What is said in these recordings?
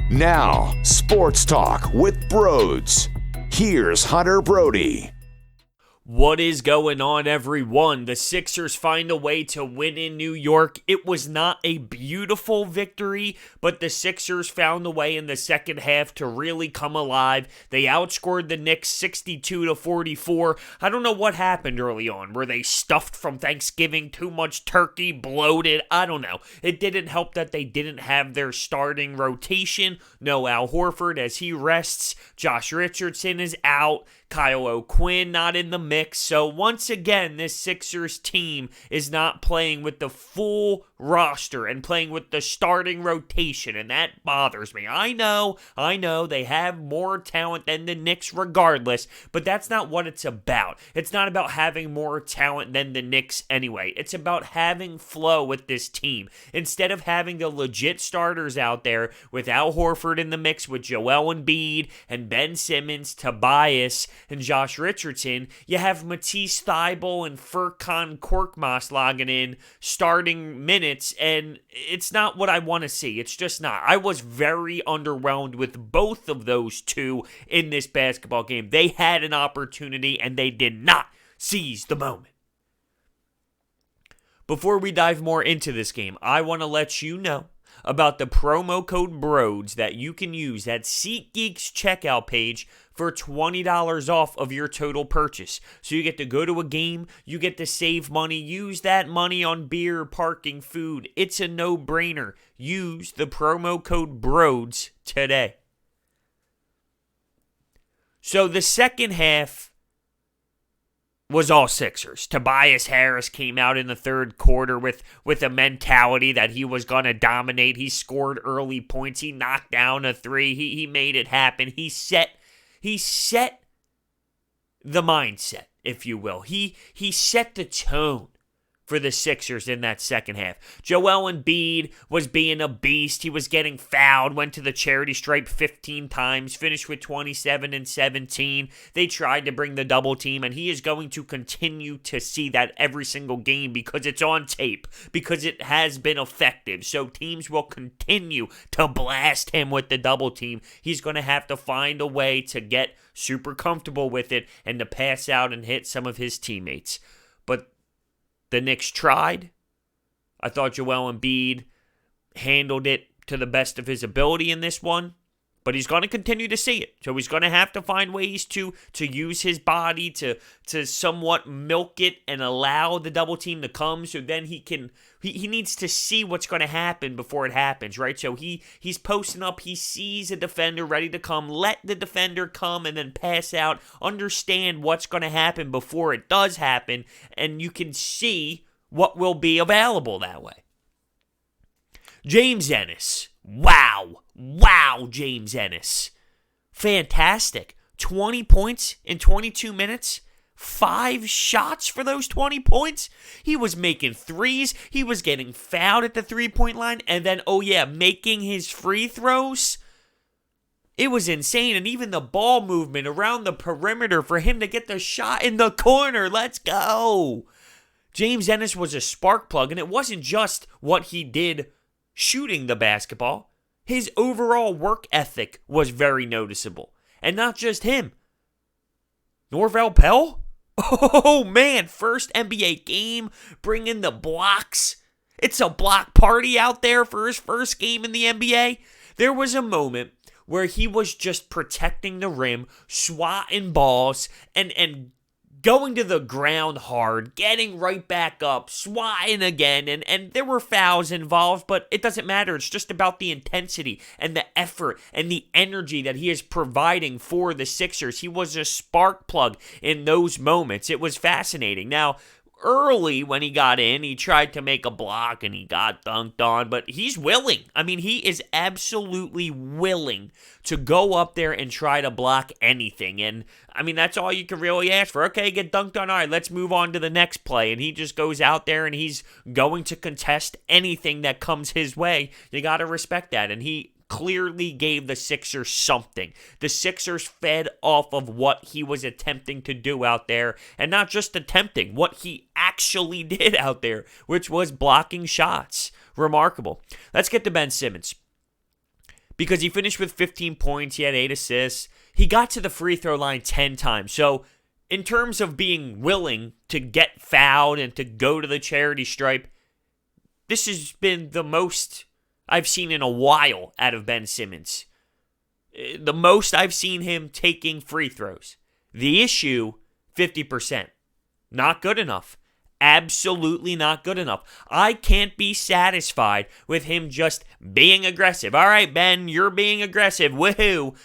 Now, Sports Talk with Broads. Here's Hunter Brody. What is going on, everyone? The Sixers find a way to win in New York. It was not a beautiful victory, but the Sixers found a way in the second half to really come alive. They outscored the Knicks 62-44. I don't know what happened early on. Were they stuffed from Thanksgiving? Too much turkey? Bloated? I don't know. It didn't help that they didn't have their starting rotation. No Al Horford as he rests. Josh Richardson is out. Kyle O'Quinn not in the mix. So once again, this Sixers team is not playing with the full roster and playing with the starting rotation, and that bothers me. I know they have more talent than the Knicks regardless, but that's not what it's about. It's not about having more talent than the Knicks anyway. It's about having flow with this team. Instead of having the legit starters out there with Al Horford in the mix with Joel Embiid and Ben Simmons, Tobias, and Josh Richardson, you have Matisse, Thybulle, and Furkan Korkmaz logging in, starting minutes, and it's not what I want to see. It's just not. I was very underwhelmed with both of those two in this basketball game. They had an opportunity, and they did not seize the moment. Before we dive more into this game, I want to let you know about the promo code BROADS that you can use at SeatGeek's checkout page for $20 off of your total purchase. So you get to go to a game, you get to save money, use that money on beer, parking, food. It's a no-brainer. Use the promo code BROADS today. So the second half was all Sixers. Tobias Harris came out in the third quarter with a mentality that he was going to dominate. He scored early points. He knocked down a three. He made it happen. He set the mindset, if you will. He set the tone for the Sixers in that second half. Joel Embiid was being a beast. He was getting fouled, went to the charity stripe 15 times, finished with 27 and 17. They tried to bring the double team, and he is going to continue to see that every single game because it's on tape, because it has been effective. So teams will continue to blast him with the double team. He's going to have to find a way to get super comfortable with it and to pass out and hit some of his teammates. But the Knicks tried. I thought Joel Embiid handled it to the best of his ability in this one, but he's going to continue to see it. So he's going to have to find ways to use his body to somewhat milk it and allow the double team to come so then he needs to see what's going to happen before it happens, right? So he's posting up, he sees a defender ready to come, let the defender come and then pass out, understand what's going to happen before it does happen, and you can see what will be available that way. James Ennis. Wow, James Ennis. Fantastic. 20 points in 22 minutes. 5 shots for those 20 points. He was making threes. He was getting fouled at the three-point line. And then, making his free throws. It was insane. And even the ball movement around the perimeter for him to get the shot in the corner. Let's go. James Ennis was a spark plug. And it wasn't just what he did shooting the basketball. His overall work ethic was very noticeable. And not just him. Norvel Pelle? Oh man, first NBA game, bringing the blocks. It's a block party out there for his first game in the NBA. There was a moment where he was just protecting the rim, swatting balls, and going to the ground hard, getting right back up, swatting again, and there were fouls involved, but it doesn't matter. It's just about the intensity and the effort and the energy that he is providing for the Sixers. He was a spark plug in those moments. It was fascinating. Now, early when he got in, he tried to make a block and he got dunked on, but he's willing. I mean, he is absolutely willing to go up there and try to block anything. And I mean, that's all you can really ask for. Okay, get dunked on. All right, let's move on to the next play. And he just goes out there and he's going to contest anything that comes his way. You got to respect that. And he clearly gave the Sixers something. The Sixers fed off of what he was attempting to do out there, and not just attempting, what he actually did out there, which was blocking shots. Remarkable. Let's get to Ben Simmons. because he finished with 15 points. He had 8 assists. He got to the free throw line 10 times. So in terms of being willing to get fouled and to go to the charity stripe, this has been the most I've seen in a while out of Ben Simmons. The most I've seen him taking free throws. The issue, 50%. Not good enough. Absolutely not good enough. I can't be satisfied with him just being aggressive. All right, Ben, you're being aggressive. Woohoo.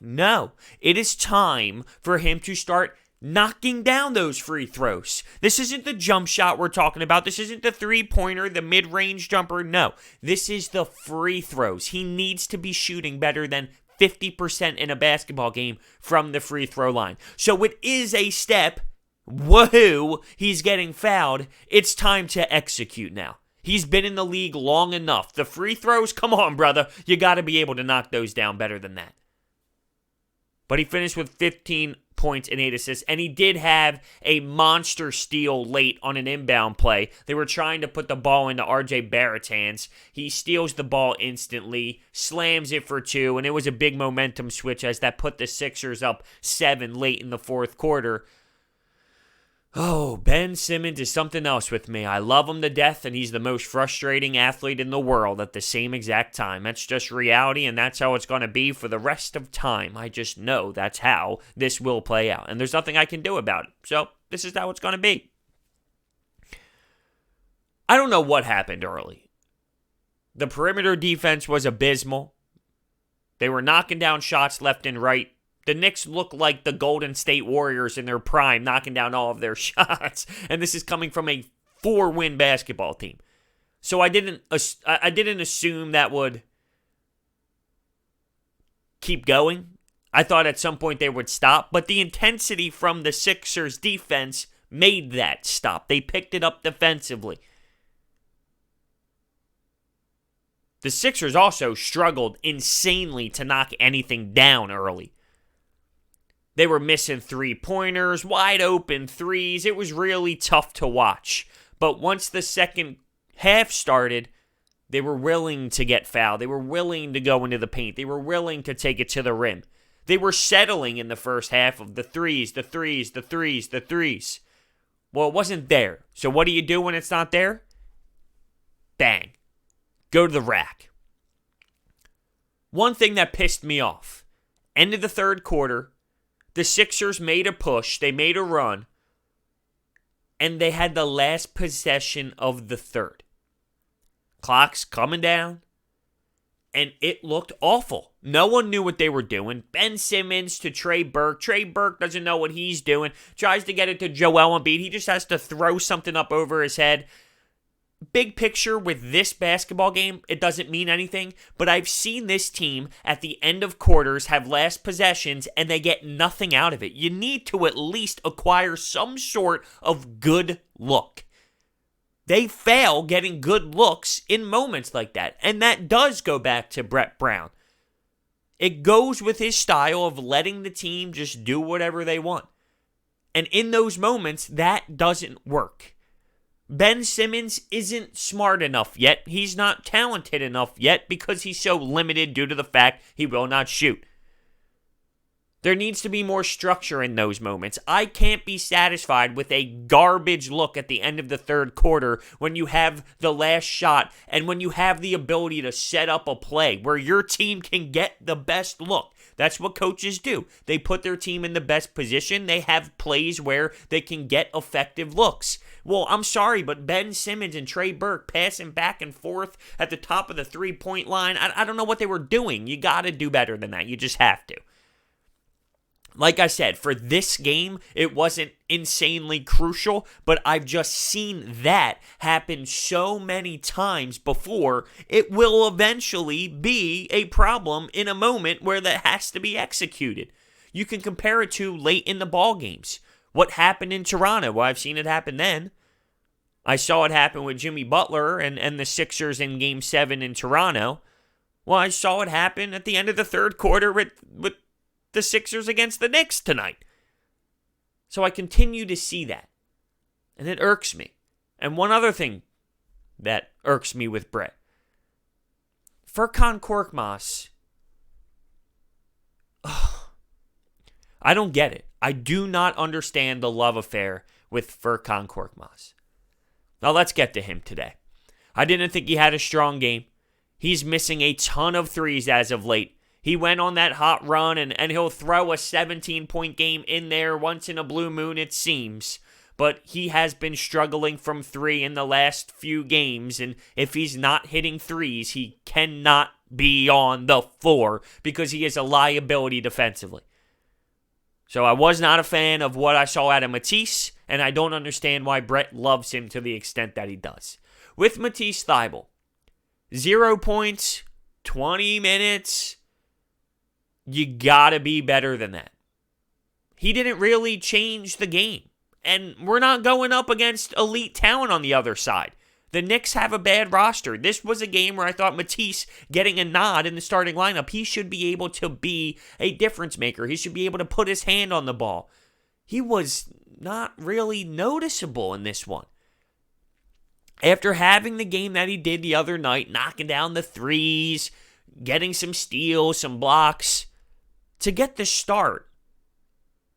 No. It is time for him to start knocking down those free throws. This isn't the jump shot we're talking about. This isn't the three-pointer, the mid-range jumper. No, this is the free throws. He needs to be shooting better than 50% in a basketball game from the free throw line. So it is a step. Woohoo, he's getting fouled. It's time to execute now. He's been in the league long enough. The free throws, come on, brother. You got to be able to knock those down better than that. But he finished with 15 points and 8 assists, and he did have a monster steal late on an inbound play. They were trying to put the ball into R.J. Barrett's hands. He steals the ball instantly, slams it for 2, and it was a big momentum switch as that put the Sixers up 7 late in the fourth quarter. Oh, Ben Simmons is something else with me. I love him to death, and he's the most frustrating athlete in the world at the same exact time. That's just reality, and that's how it's going to be for the rest of time. I just know that's how this will play out, and there's nothing I can do about it. So this is how it's going to be. I don't know what happened early. The perimeter defense was abysmal. They were knocking down shots left and right. The Knicks look like the Golden State Warriors in their prime, knocking down all of their shots. And this is coming from a 4-win basketball team. So I didn't assume that would keep going. I thought at some point they would stop. But the intensity from the Sixers defense made that stop. They picked it up defensively. The Sixers also struggled insanely to knock anything down early. They were missing three-pointers, wide open threes. It was really tough to watch. But once the second half started, they were willing to get fouled. They were willing to go into the paint. They were willing to take it to the rim. They were settling in the first half of the threes. Well, it wasn't there. So what do you do when it's not there? Bang. Go to the rack. One thing that pissed me off. End of the third quarter, the Sixers made a push, they made a run, and they had the last possession of the third. Clock's coming down, and it looked awful. No one knew what they were doing. Ben Simmons to Trey Burke. Trey Burke doesn't know what he's doing. Tries to get it to Joel Embiid. He just has to throw something up over his head. Big picture with this basketball game, it doesn't mean anything, but I've seen this team at the end of quarters have last possessions and they get nothing out of it. You need to at least acquire some sort of good look. They fail getting good looks in moments like that, and that does go back to Brett Brown. It goes with his style of letting the team just do whatever they want. And in those moments, that doesn't work. Ben Simmons isn't smart enough yet. He's not talented enough yet because he's so limited due to the fact he will not shoot. There needs to be more structure in those moments. I can't be satisfied with a garbage look at the end of the third quarter when you have the last shot and when you have the ability to set up a play where your team can get the best look. That's what coaches do. They put their team in the best position. They have plays where they can get effective looks. Well, I'm sorry, but Ben Simmons and Trey Burke passing back and forth at the top of the three-point line, I don't know what they were doing. You got to do better than that. You just have to. Like I said, for this game, it wasn't insanely crucial, but I've just seen that happen so many times before. It will eventually be a problem in a moment where that has to be executed. You can compare it to late in the ball games. What happened in Toronto? Well, I've seen it happen then. I saw it happen with Jimmy Butler and the Sixers in Game 7 in Toronto. Well, I saw it happen at the end of the third quarter with the Sixers against the Knicks tonight. So I continue to see that. And it irks me. And one other thing that irks me with Brett. Furkan Korkmaz. I don't get it. I do not understand the love affair with Furkan Korkmaz. Now let's get to him today. I didn't think he had a strong game. He's missing a ton of threes as of late. He went on that hot run, and he'll throw a 17-point game in there once in a blue moon, it seems. But he has been struggling from three in the last few games, and if he's not hitting threes, he cannot be on the floor because he is a liability defensively. So I was not a fan of what I saw out of Matisse, and I don't understand why Brett loves him to the extent that he does. With Matisse Thybulle, 0 points, 20 minutes, you gotta be better than that. He didn't really change the game. And we're not going up against elite talent on the other side. The Knicks have a bad roster. This was a game where I thought Matisse getting a nod in the starting lineup, he should be able to be a difference maker. He should be able to put his hand on the ball. He was not really noticeable in this one. After having the game that he did the other night, knocking down the threes, getting some steals, some blocks, to get the start,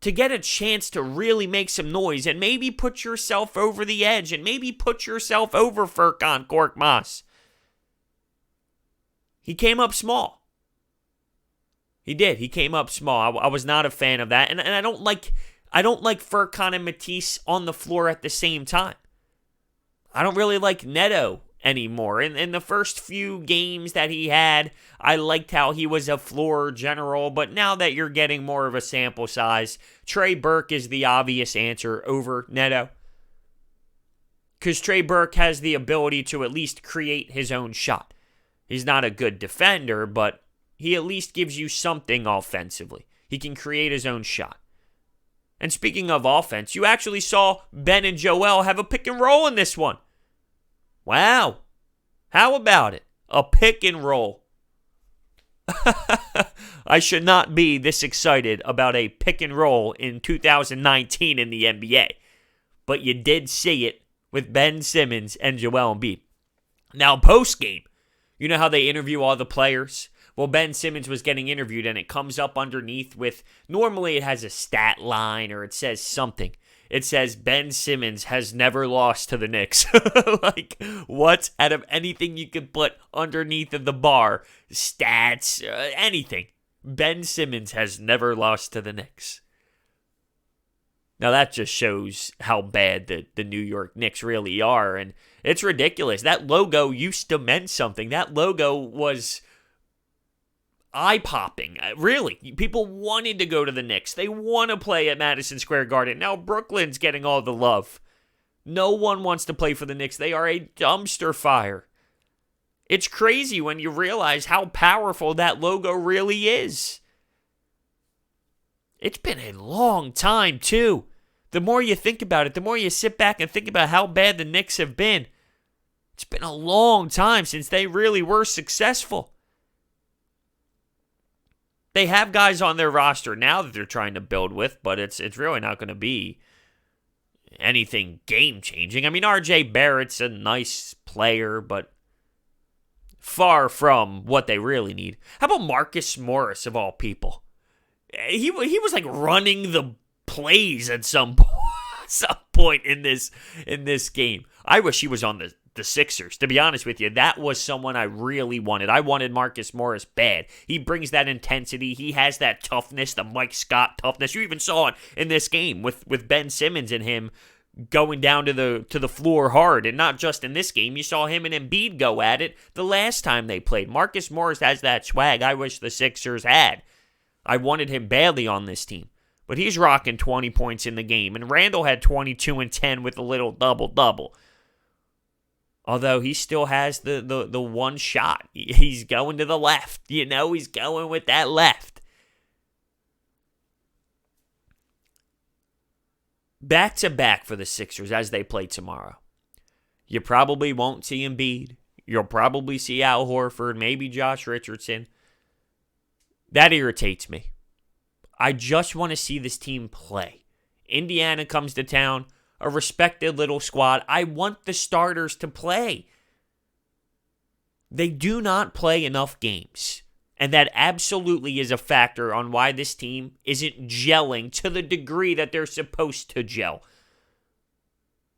to get a chance to really make some noise and maybe put yourself over the edge and maybe put yourself over Furkan Korkmaz. He came up small. He did. He came up small. I was not a fan of that. And I don't like Furkan and Matisse on the floor at the same time. I don't really like Neto anymore. In the first few games that he had, I liked how he was a floor general, but now that you're getting more of a sample size, Trey Burke is the obvious answer over Neto. Because Trey Burke has the ability to at least create his own shot. He's not a good defender, but he at least gives you something offensively. He can create his own shot. And speaking of offense, you actually saw Ben and Joel have a pick and roll in this one. Wow. How about it? A pick and roll. I should not be this excited about a pick and roll in 2019 in the NBA. But you did see it with Ben Simmons and Joel Embiid. Now, post-game, you know how they interview all the players? Well, Ben Simmons was getting interviewed, and it comes up underneath with, normally it has a stat line or it says something. It says, Ben Simmons has never lost to the Knicks. Like, what? Out of anything you could put underneath of the bar, stats, anything. Ben Simmons has never lost to the Knicks. Now, that just shows how bad the New York Knicks really are, and it's ridiculous. That logo used to mean something. That logo was eye-popping. Really, people wanted to go to the Knicks. They want to play at Madison Square Garden. Now Brooklyn's getting all the love. No one wants to play for the Knicks. They are a dumpster fire. It's crazy when you realize how powerful that logo really is. It's been a long time, too. The more you think about it, the more you sit back and think about how bad the Knicks have been. It's been a long time since they really were successful. They have guys on their roster now that they're trying to build with, but it's really not going to be anything game-changing. I mean, R.J. Barrett's a nice player, but far from what they really need. How about Marcus Morris, of all people? He was like running the plays at some point in this game. I wish he was on the Sixers. To be honest with you, that was someone I really wanted. I wanted Marcus Morris bad. He brings that intensity. He has that toughness, the Mike Scott toughness. You even saw it in this game with Ben Simmons and him going down to the floor hard. And not just in this game. You saw him and Embiid go at it the last time they played. Marcus Morris has that swag I wish the Sixers had. I wanted him badly on this team. But he's rocking 20 points in the game. And Randall had 22 and 10 with a little double-double. Although he still has the one shot. He's going to the left. He's going with that left. Back-to-back for the Sixers as they play tomorrow. You probably won't see Embiid. You'll probably see Al Horford, maybe Josh Richardson. That irritates me. I just want to see this team play. Indiana comes to town. A respected little squad. I want the starters to play. They do not play enough games. And that absolutely is a factor on why this team isn't gelling to the degree that they're supposed to gel.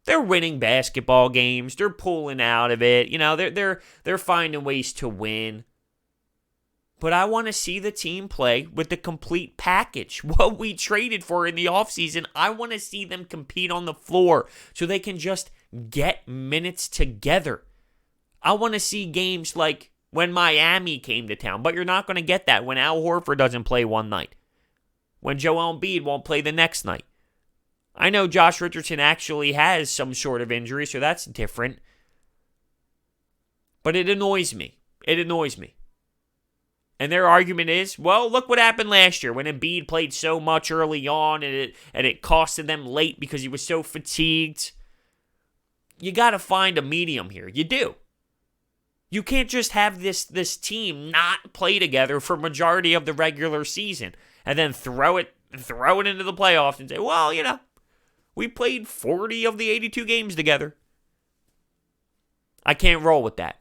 They're winning basketball games. They're pulling out of it. They're finding ways to win. But I want to see the team play with the complete package. What we traded for in the offseason, I want to see them compete on the floor so they can just get minutes together. I want to see games like when Miami came to town, but you're not going to get that when Al Horford doesn't play one night, when Joel Embiid won't play the next night. I know Josh Richardson actually has some sort of injury, so that's different. But it annoys me. It annoys me. And their argument is, well, look what happened last year when Embiid played so much early on and it costed them late because he was so fatigued. You got to find a medium here. You do. You can't just have this team not play together for majority of the regular season and then throw it into the playoffs and say, well, we played 40 of the 82 games together. I can't roll with that.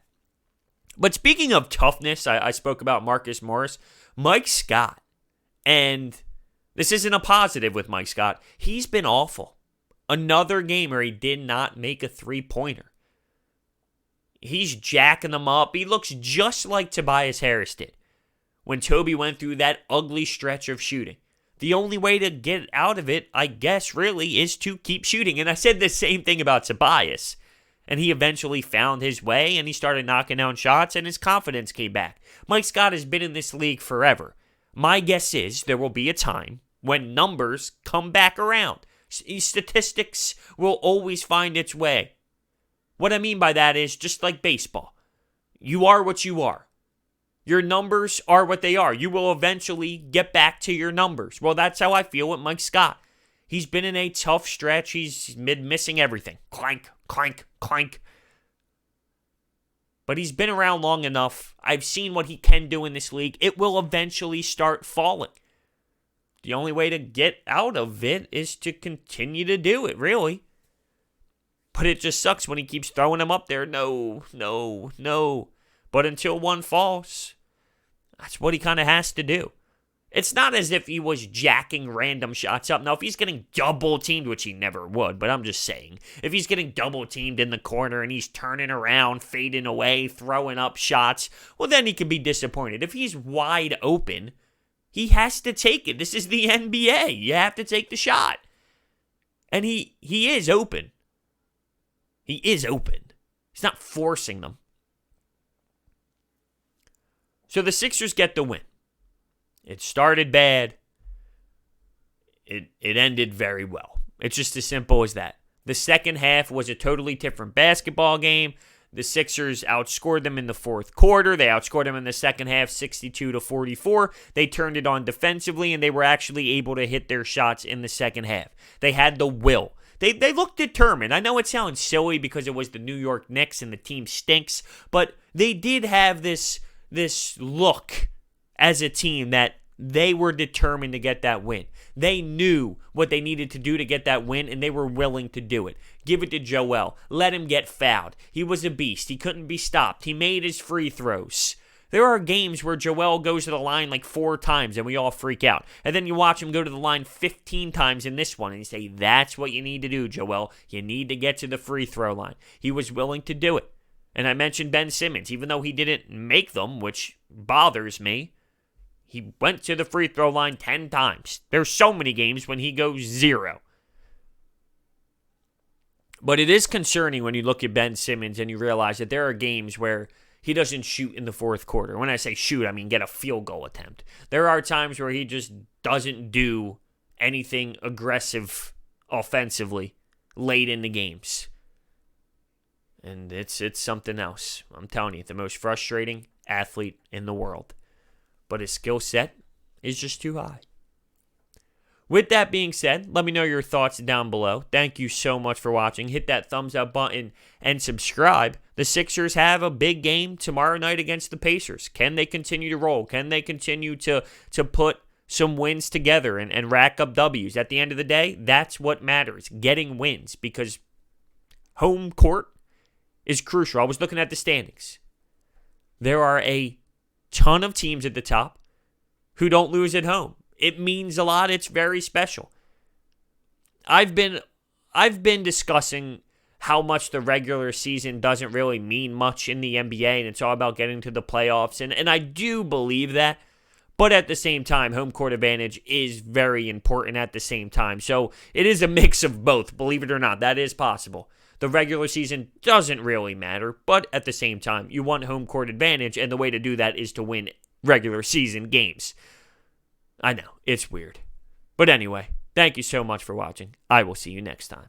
But speaking of toughness, I spoke about Marcus Morris, Mike Scott, and this isn't a positive with Mike Scott. He's been awful. Another game where he did not make a three-pointer. He's jacking them up. He looks just like Tobias Harris did when Toby went through that ugly stretch of shooting. The only way to get out of it, I guess, really, is to keep shooting. And I said the same thing about Tobias. And he eventually found his way, and he started knocking down shots, and his confidence came back. Mike Scott has been in this league forever. My guess is there will be a time when numbers come back around. Statistics will always find its way. What I mean by that is just like baseball. You are what you are. Your numbers are what they are. You will eventually get back to your numbers. Well, that's how I feel with Mike Scott. He's been in a tough stretch. He's missing everything. Clank, clank, clank. But he's been around long enough. I've seen what he can do in this league. It will eventually start falling. The only way to get out of it is to continue to do it, really. But it just sucks when he keeps throwing them up there. No. But until one falls, that's what he kind of has to do. It's not as if he was jacking random shots up. Now, if he's getting double-teamed, which he never would, but I'm just saying, if he's getting double-teamed in the corner and he's turning around, fading away, throwing up shots, well, then he can be disappointed. If he's wide open, he has to take it. This is the NBA. You have to take the shot. And he is open. He is open. He's not forcing them. So the Sixers get the win. It started bad. It ended very well. It's just as simple as that. The second half was a totally different basketball game. The Sixers outscored them in the fourth quarter. They outscored them in the second half 62-44. They turned it on defensively, and they were actually able to hit their shots in the second half. They had the will. They looked determined. I know it sounds silly because it was the New York Knicks and the team stinks, but they did have this look as a team that they were determined to get that win. They knew what they needed to do to get that win, and they were willing to do it. Give it to Joel. Let him get fouled. He was a beast. He couldn't be stopped. He made his free throws. There are games where Joel goes to the line like 4 times and we all freak out. And then you watch him go to the line 15 times in this one and you say, that's what you need to do, Joel. You need to get to the free throw line. He was willing to do it. And I mentioned Ben Simmons, even though he didn't make them, which bothers me, he went to the free throw line 10 times. There's so many games when he goes 0. But it is concerning when you look at Ben Simmons and you realize that there are games where he doesn't shoot in the fourth quarter. When I say shoot, I mean get a field goal attempt. There are times where he just doesn't do anything aggressive offensively late in the games. And it's something else. I'm telling you, the most frustrating athlete in the world. But his skill set is just too high. With that being said, let me know your thoughts down below. Thank you so much for watching. Hit that thumbs up button and subscribe. The Sixers have a big game tomorrow night against the Pacers. Can they continue to roll? Can they continue to put some wins together and rack up W's? At the end of the day, that's what matters, getting wins, because home court is crucial. I was looking at the standings. there are a ton of teams at the top who don't lose at home. It means a lot. It's very special. I've been discussing how much the regular season doesn't really mean much in the NBA, and it's all about getting to the playoffs, and I do believe that. But at the same time, home court advantage is very important at the same time. So it is a mix of both, believe it or not. That is possible. The regular season doesn't really matter, but at the same time, you want home court advantage, and the way to do that is to win regular season games. I know, it's weird. But anyway, thank you so much for watching. I will see you next time.